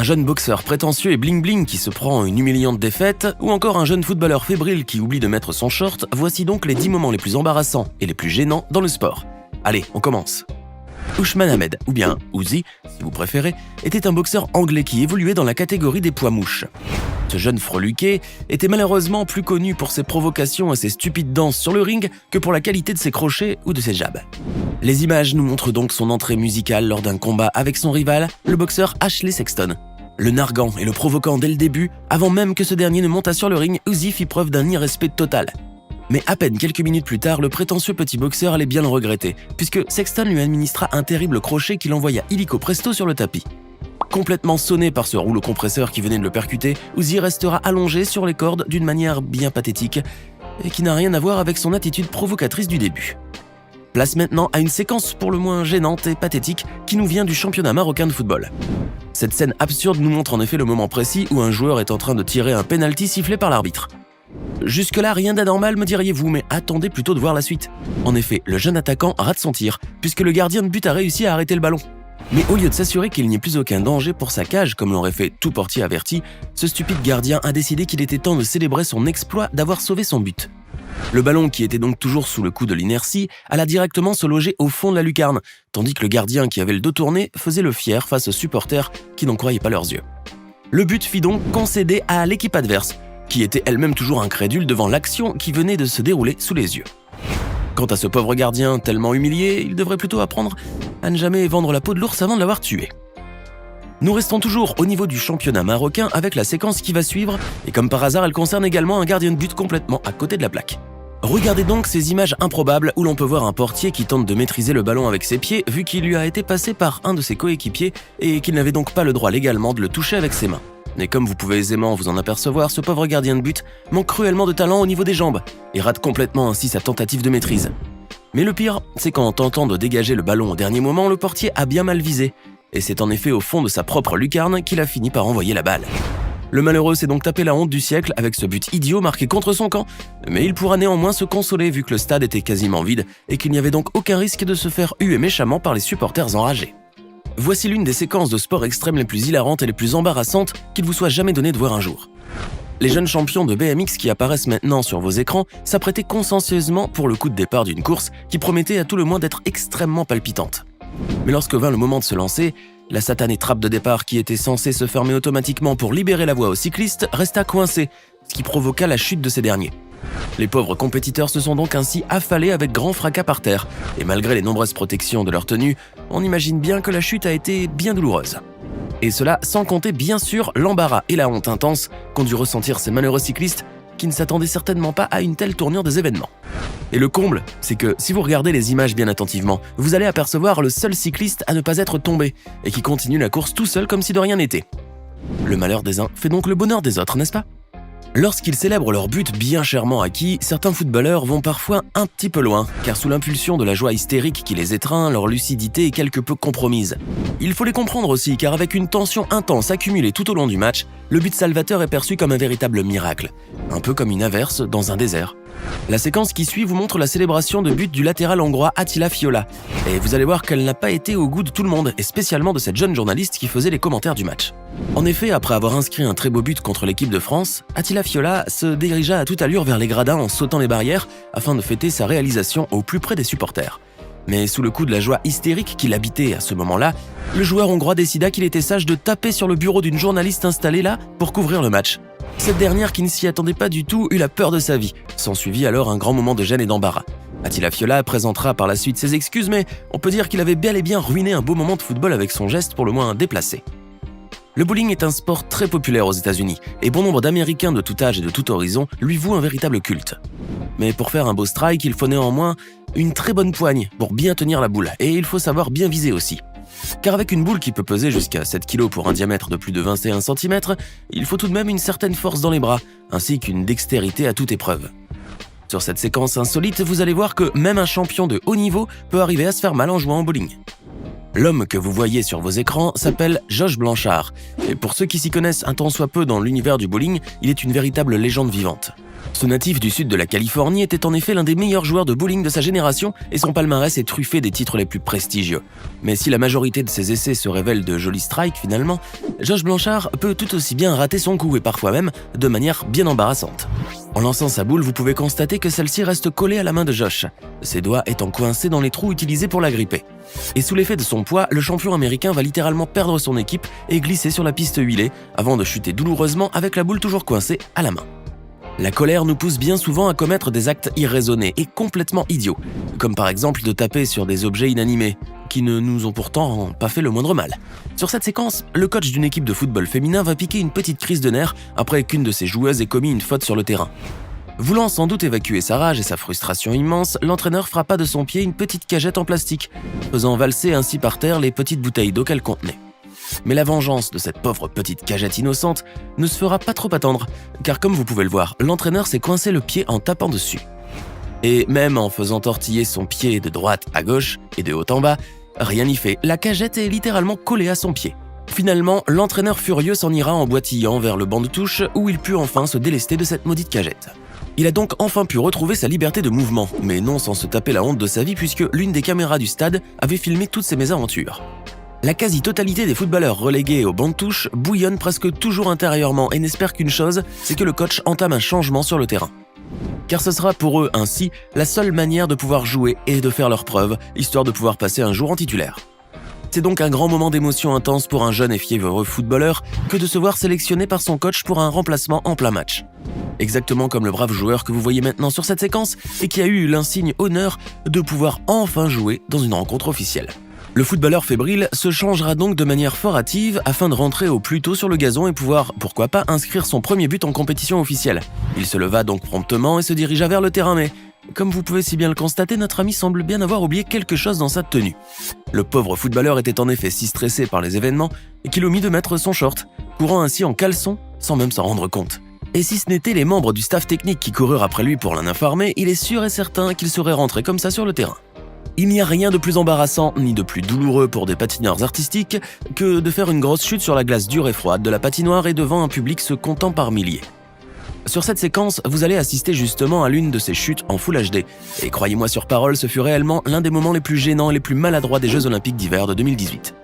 jeune boxeur prétentieux et bling-bling qui se prend une humiliante défaite, ou encore un jeune footballeur fébrile qui oublie de mettre son short, voici donc les 10 moments les plus embarrassants et les plus gênants dans le sport. Allez, on commence. Ousmane Ahmed, ou bien Uzi, si vous préférez, était un boxeur anglais qui évoluait dans la catégorie des poids mouches. Ce jeune freluquet était malheureusement plus connu pour ses provocations et ses stupides danses sur le ring que pour la qualité de ses crochets ou de ses jabs. Les images nous montrent donc son entrée musicale lors d'un combat avec son rival, le boxeur Ashley Sexton. Le narguant et le provoquant dès le début, avant même que ce dernier ne montât sur le ring, Uzi fit preuve d'un irrespect total. Mais à peine quelques minutes plus tard, le prétentieux petit boxeur allait bien le regretter, puisque Sexton lui administra un terrible crochet qui l'envoya illico presto sur le tapis. Complètement sonné par ce rouleau compresseur qui venait de le percuter, Uzi restera allongé sur les cordes d'une manière bien pathétique, et qui n'a rien à voir avec son attitude provocatrice du début. Place maintenant à une séquence pour le moins gênante et pathétique qui nous vient du championnat marocain de football. Cette scène absurde nous montre en effet le moment précis où un joueur est en train de tirer un penalty sifflé par l'arbitre. Jusque-là, rien d'anormal me diriez-vous, mais attendez plutôt de voir la suite. En effet, le jeune attaquant rate son tir, puisque le gardien de but a réussi à arrêter le ballon. Mais au lieu de s'assurer qu'il n'y ait plus aucun danger pour sa cage, comme l'aurait fait tout portier averti, ce stupide gardien a décidé qu'il était temps de célébrer son exploit d'avoir sauvé son but. Le ballon, qui était donc toujours sous le coup de l'inertie, alla directement se loger au fond de la lucarne, tandis que le gardien qui avait le dos tourné faisait le fier face aux supporters qui n'en croyaient pas leurs yeux. Le but fit donc concéder à l'équipe adverse, qui était elle-même toujours incrédule devant l'action qui venait de se dérouler sous les yeux. Quant à ce pauvre gardien tellement humilié, il devrait plutôt apprendre à ne jamais vendre la peau de l'ours avant de l'avoir tué. Nous restons toujours au niveau du championnat marocain avec la séquence qui va suivre, et comme par hasard, elle concerne également un gardien de but complètement à côté de la plaque. Regardez donc ces images improbables où l'on peut voir un portier qui tente de maîtriser le ballon avec ses pieds vu qu'il lui a été passé par un de ses coéquipiers et qu'il n'avait donc pas le droit légalement de le toucher avec ses mains. Mais comme vous pouvez aisément vous en apercevoir, ce pauvre gardien de but manque cruellement de talent au niveau des jambes et rate complètement ainsi sa tentative de maîtrise. Mais le pire, c'est qu'en tentant de dégager le ballon au dernier moment, le portier a bien mal visé. Et c'est en effet au fond de sa propre lucarne qu'il a fini par envoyer la balle. Le malheureux s'est donc tapé la honte du siècle avec ce but idiot marqué contre son camp, mais il pourra néanmoins se consoler vu que le stade était quasiment vide et qu'il n'y avait donc aucun risque de se faire huer méchamment par les supporters enragés. Voici l'une des séquences de sport extrême les plus hilarantes et les plus embarrassantes qu'il vous soit jamais donné de voir un jour. Les jeunes champions de BMX qui apparaissent maintenant sur vos écrans s'apprêtaient consciencieusement pour le coup de départ d'une course qui promettait à tout le moins d'être extrêmement palpitante. Mais lorsque vint le moment de se lancer, la satanée trappe de départ qui était censée se fermer automatiquement pour libérer la voie aux cyclistes resta coincée, ce qui provoqua la chute de ces derniers. Les pauvres compétiteurs se sont donc ainsi affalés avec grand fracas par terre, et malgré les nombreuses protections de leur tenue, on imagine bien que la chute a été bien douloureuse. Et cela sans compter bien sûr l'embarras et la honte intense qu'ont dû ressentir ces malheureux cyclistes qui ne s'attendaient certainement pas à une telle tournure des événements. Et le comble, c'est que si vous regardez les images bien attentivement, vous allez apercevoir le seul cycliste à ne pas être tombé, et qui continue la course tout seul comme si de rien n'était. Le malheur des uns fait donc le bonheur des autres, n'est-ce pas ? Lorsqu'ils célèbrent leur but bien chèrement acquis, certains footballeurs vont parfois un petit peu loin, car sous l'impulsion de la joie hystérique qui les étreint, leur lucidité est quelque peu compromise. Il faut les comprendre aussi, car avec une tension intense accumulée tout au long du match, le but salvateur est perçu comme un véritable miracle, un peu comme une averse dans un désert. La séquence qui suit vous montre la célébration de but du latéral hongrois Attila Fiola, et vous allez voir qu'elle n'a pas été au goût de tout le monde, et spécialement de cette jeune journaliste qui faisait les commentaires du match. En effet, après avoir inscrit un très beau but contre l'équipe de France, Attila Fiola se dirigea à toute allure vers les gradins en sautant les barrières afin de fêter sa réalisation au plus près des supporters. Mais sous le coup de la joie hystérique qui l'habitait à ce moment-là, le joueur hongrois décida qu'il était sage de taper sur le bureau d'une journaliste installée là pour couvrir le match. Cette dernière, qui ne s'y attendait pas du tout, eut la peur de sa vie. S'ensuivit alors un grand moment de gêne et d'embarras. Attila Fiola présentera par la suite ses excuses, mais on peut dire qu'il avait bel et bien ruiné un beau moment de football avec son geste pour le moins déplacé. Le bowling est un sport très populaire aux États-Unis, et bon nombre d'Américains de tout âge et de tout horizon lui vouent un véritable culte. Mais pour faire un beau strike, il faut néanmoins une très bonne poigne pour bien tenir la boule, et il faut savoir bien viser aussi. Car avec une boule qui peut peser jusqu'à 7 kg pour un diamètre de plus de 21 cm, il faut tout de même une certaine force dans les bras, ainsi qu'une dextérité à toute épreuve. Sur cette séquence insolite, vous allez voir que même un champion de haut niveau peut arriver à se faire mal en jouant au bowling. L'homme que vous voyez sur vos écrans s'appelle Josh Blanchard, et pour ceux qui s'y connaissent un tant soit peu dans l'univers du bowling, il est une véritable légende vivante. Ce natif du sud de la Californie était en effet l'un des meilleurs joueurs de bowling de sa génération et son palmarès est truffé des titres les plus prestigieux. Mais si la majorité de ses essais se révèlent de jolis strikes finalement, Josh Blanchard peut tout aussi bien rater son coup et parfois même de manière bien embarrassante. En lançant sa boule, vous pouvez constater que celle-ci reste collée à la main de Josh, ses doigts étant coincés dans les trous utilisés pour la gripper. Et sous l'effet de son poids, le champion américain va littéralement perdre son équipe et glisser sur la piste huilée avant de chuter douloureusement avec la boule toujours coincée à la main. La colère nous pousse bien souvent à commettre des actes irraisonnés et complètement idiots, comme par exemple de taper sur des objets inanimés, qui ne nous ont pourtant pas fait le moindre mal. Sur cette séquence, le coach d'une équipe de football féminin va piquer une petite crise de nerfs après qu'une de ses joueuses ait commis une faute sur le terrain. Voulant sans doute évacuer sa rage et sa frustration immense, l'entraîneur frappa de son pied une petite cagette en plastique, faisant valser ainsi par terre les petites bouteilles d'eau qu'elle contenait. Mais la vengeance de cette pauvre petite cagette innocente ne se fera pas trop attendre, car comme vous pouvez le voir, l'entraîneur s'est coincé le pied en tapant dessus. Et même en faisant tortiller son pied de droite à gauche et de haut en bas, rien n'y fait, la cagette est littéralement collée à son pied. Finalement, l'entraîneur furieux s'en ira en boitillant vers le banc de touche où il put enfin se délester de cette maudite cagette. Il a donc enfin pu retrouver sa liberté de mouvement, mais non sans se taper la honte de sa vie puisque l'une des caméras du stade avait filmé toutes ses mésaventures. La quasi-totalité des footballeurs relégués au banc de touche bouillonnent presque toujours intérieurement et n'espèrent qu'une chose, c'est que le coach entame un changement sur le terrain. Car ce sera pour eux ainsi la seule manière de pouvoir jouer et de faire leurs preuves, histoire de pouvoir passer un jour en titulaire. C'est donc un grand moment d'émotion intense pour un jeune et fiévreux footballeur que de se voir sélectionné par son coach pour un remplacement en plein match. Exactement comme le brave joueur que vous voyez maintenant sur cette séquence et qui a eu l'insigne honneur de pouvoir enfin jouer dans une rencontre officielle. Le footballeur fébrile se changera donc de manière fort hâtive afin de rentrer au plus tôt sur le gazon et pouvoir, pourquoi pas, inscrire son premier but en compétition officielle. Il se leva donc promptement et se dirigea vers le terrain mais, comme vous pouvez si bien le constater, notre ami semble bien avoir oublié quelque chose dans sa tenue. Le pauvre footballeur était en effet si stressé par les événements qu'il omit de mettre son short, courant ainsi en caleçon sans même s'en rendre compte. Et si ce n'étaient les membres du staff technique qui coururent après lui pour l'en informer, il est sûr et certain qu'il serait rentré comme ça sur le terrain. Il n'y a rien de plus embarrassant ni de plus douloureux pour des patineurs artistiques que de faire une grosse chute sur la glace dure et froide de la patinoire et devant un public se comptant par milliers. Sur cette séquence, vous allez assister justement à l'une de ces chutes en Full HD, et croyez-moi sur parole, ce fut réellement l'un des moments les plus gênants et les plus maladroits des Jeux Olympiques d'hiver de 2018.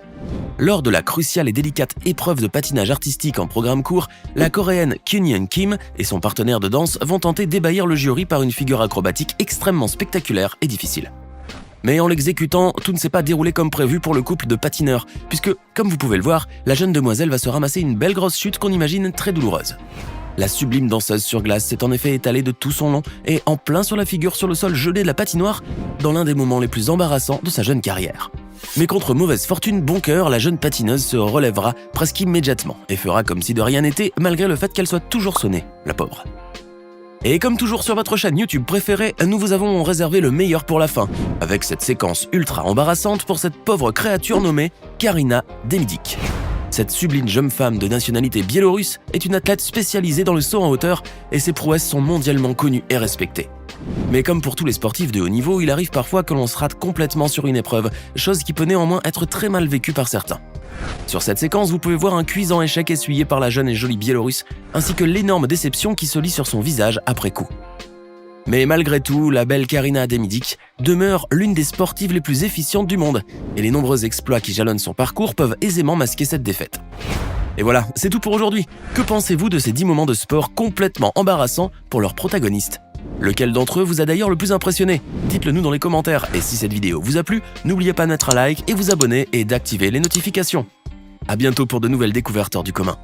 Lors de la cruciale et délicate épreuve de patinage artistique en programme court, la coréenne Kyunyeon Kim et son partenaire de danse vont tenter d'ébahir le jury par une figure acrobatique extrêmement spectaculaire et difficile. Mais en l'exécutant, tout ne s'est pas déroulé comme prévu pour le couple de patineurs, puisque, comme vous pouvez le voir, la jeune demoiselle va se ramasser une belle grosse chute qu'on imagine très douloureuse. La sublime danseuse sur glace s'est en effet étalée de tout son long et en plein sur la figure sur le sol gelé de la patinoire dans l'un des moments les plus embarrassants de sa jeune carrière. Mais contre mauvaise fortune, bon cœur, la jeune patineuse se relèvera presque immédiatement et fera comme si de rien n'était malgré le fait qu'elle soit toujours sonnée, la pauvre. Et comme toujours sur votre chaîne YouTube préférée, nous vous avons réservé le meilleur pour la fin, avec cette séquence ultra embarrassante pour cette pauvre créature nommée Karina Demidik. Cette sublime jeune femme de nationalité biélorusse est une athlète spécialisée dans le saut en hauteur et ses prouesses sont mondialement connues et respectées. Mais comme pour tous les sportifs de haut niveau, il arrive parfois que l'on se rate complètement sur une épreuve, chose qui peut néanmoins être très mal vécue par certains. Sur cette séquence, vous pouvez voir un cuisant échec essuyé par la jeune et jolie biélorusse, ainsi que l'énorme déception qui se lit sur son visage après coup. Mais malgré tout, la belle Karina Demidik demeure l'une des sportives les plus efficientes du monde, et les nombreux exploits qui jalonnent son parcours peuvent aisément masquer cette défaite. Et voilà, c'est tout pour aujourd'hui. Que pensez-vous de ces 10 moments de sport complètement embarrassants pour leurs protagonistes ? Lequel d'entre eux vous a d'ailleurs le plus impressionné ? Dites-le nous dans les commentaires, et si cette vidéo vous a plu, n'oubliez pas de mettre un like et vous abonner et d'activer les notifications. À bientôt pour de nouvelles découvertes hors du commun.